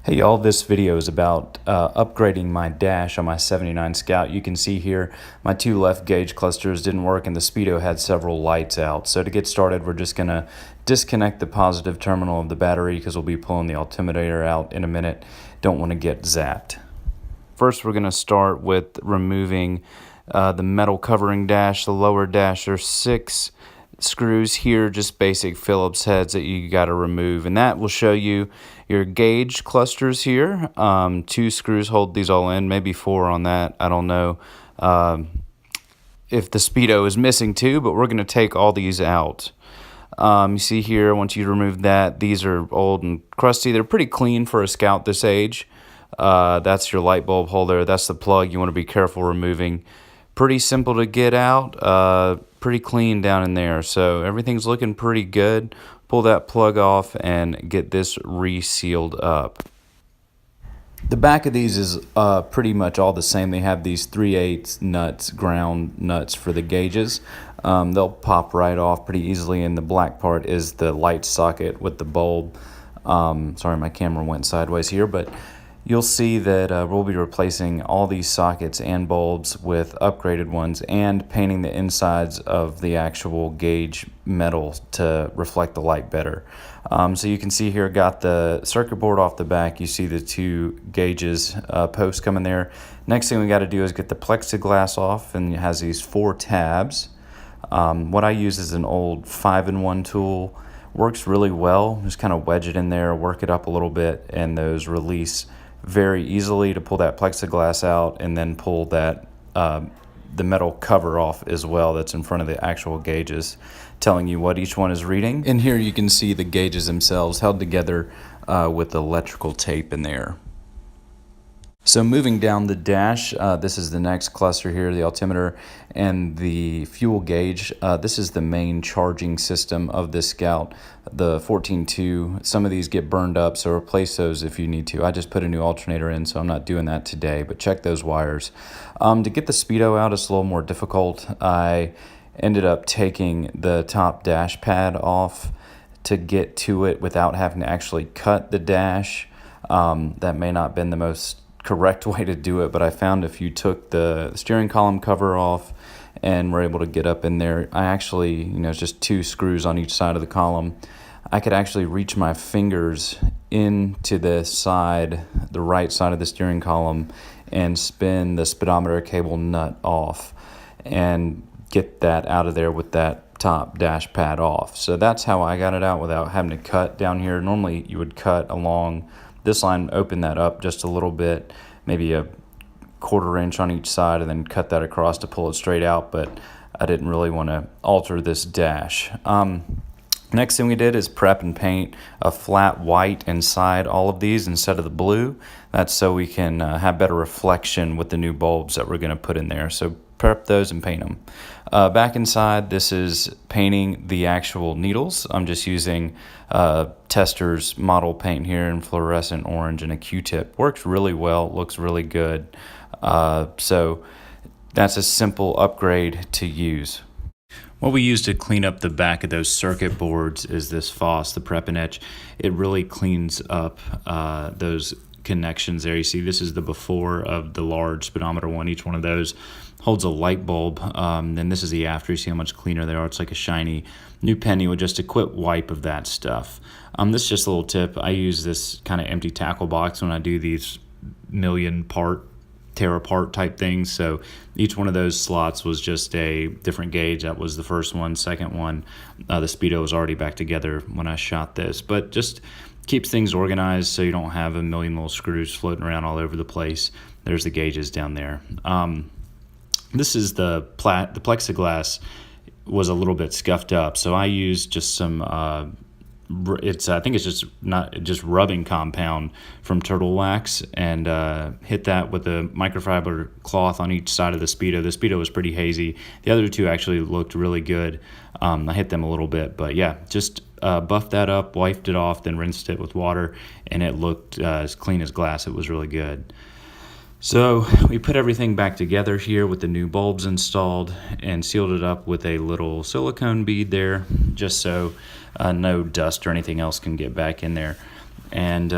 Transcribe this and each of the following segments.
Hey y'all, this video is about upgrading my dash on my 79 Scout. You can see here my two left gauge clusters didn't work and the speedo had several lights out. So to get started, we're just going to disconnect the positive terminal of the battery because we'll be pulling the altimeter out in a minute. Don't want to get zapped. First, we're going to start with removing the metal covering dash, the lower dash. There's 6 screws here, just basic Phillips heads that you got to remove, and that will show you your gauge clusters here. 2 screws hold these all in, maybe 4 on that. I don't know if the speedo is missing 2, but we're going to take all these out. You see here, once you remove that, these are old and crusty. They're pretty clean for a Scout this age. That's your light bulb holder. That's the plug you want to be careful removing. Pretty simple to get out, pretty clean down in there. So everything's looking pretty good. Pull that plug off and get this resealed up. The back of these is pretty much all the same. They have these 3/8 nuts, ground nuts for the gauges. They'll pop right off pretty easily, and the black part is the light socket with the bulb. Sorry, my camera went sideways here, but you'll see that we'll be replacing all these sockets and bulbs with upgraded ones and painting the insides of the actual gauge metal to reflect the light better. So you can see here, got the circuit board off the back. You see the 2 gauges posts coming there. Next thing we got to do is get the plexiglass off, and it has these 4 tabs. What I use is an old 5-in-1 tool. Works really well. Just kind of wedge it in there, work it up a little bit, and those release very easily to pull that plexiglass out, and then pull that the metal cover off as well that's in front of the actual gauges, telling you what each one is reading. And here you can see the gauges themselves held together with electrical tape in there. So moving down the dash, this is the next cluster here, the altimeter and the fuel gauge. This is the main charging system of this Scout, the 14.2. Some of these get burned up, so replace those if you need to. I just put a new alternator in, so I'm not doing that today, but check those wires. To get the speedo out, it's a little more difficult. I ended up taking the top dash pad off to get to it without having to actually cut the dash. That may not have been the most correct way to do it, but I found if you took the steering column cover off and were able to get up in there, I actually, it's just 2 screws on each side of the column. I could actually reach my fingers into the right side of the steering column, and spin the speedometer cable nut off and get that out of there with that top dash pad off. So that's how I got it out without having to cut down here. Normally you would cut along this line, open that up just a little bit, maybe a 1/4 inch on each side, and then cut that across to pull it straight out, but I didn't really want to alter this dash. Next thing we did is prep and paint a flat white inside all of these instead of the blue. That's so we can have better reflection with the new bulbs that we're going to put in there. So prep those and paint them. Back inside, this is painting the actual needles. I'm just using Tester's model paint here in fluorescent orange and a Q-tip. Works really well, looks really good. So that's a simple upgrade to use. What we use to clean up the back of those circuit boards is this Foss, the Prep and Etch. It really cleans up those connections there. You see, this is the before of the large speedometer one. Each one of those holds a light bulb. Then this is the after. You see how much cleaner they are. It's like a shiny new penny with just a quick wipe of that stuff. This is just a little tip. I use this kind of empty tackle box when I do these million-part tear apart type things. So each one of those slots was just a different gauge. That was the first one. Second one, the speedo was already back together when I shot this, but just keeps things organized so you don't have a million little screws floating around all over the place. There's the gauges down there. This is the plexiglass was a little bit scuffed up, so I used just some I think it's just rubbing compound from Turtle Wax, and hit that with a microfiber cloth on each side of the speedo. The speedo was pretty hazy. The other 2 actually looked really good. I hit them a little bit, but yeah, just buffed that up, wiped it off, then rinsed it with water, and it looked as clean as glass. It was really good. So we put everything back together here with the new bulbs installed and sealed it up with a little silicone bead there, just so no dust or anything else can get back in there. and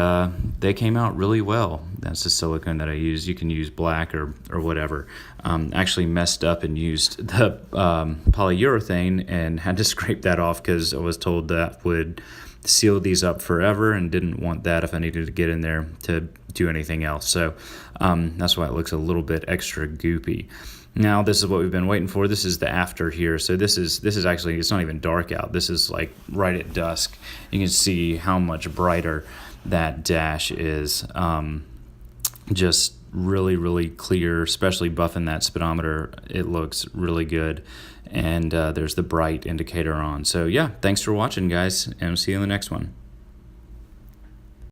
they came out really well. That's the silicone that I use. You can use black or whatever. Actually messed up and used the polyurethane and had to scrape that off because I was told that would seal these up forever, and didn't want that if I needed to get in there to do anything else. So that's why it looks a little bit extra goopy. Now this is what we've been waiting for. This is the after here. So this is actually, it's not even dark out. This is like right at dusk. You can see how much brighter that dash is. Just really clear, especially buffing that speedometer. It looks really good. And there's the bright indicator on. So yeah, thanks for watching, guys, and I'll see you in the next one.